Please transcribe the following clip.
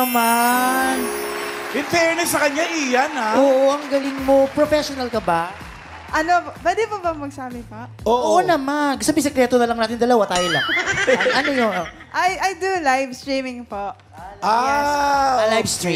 naman. In fairness sa kanya, Ian, ha? Oo, ang galing mo. Professional ka ba? Ano, pwede pa ba magsabi pa? Oo naman. Gusto sekreto na lang natin dalawa, tayo lang. ano yung... I do live streaming po. Ah, live stream.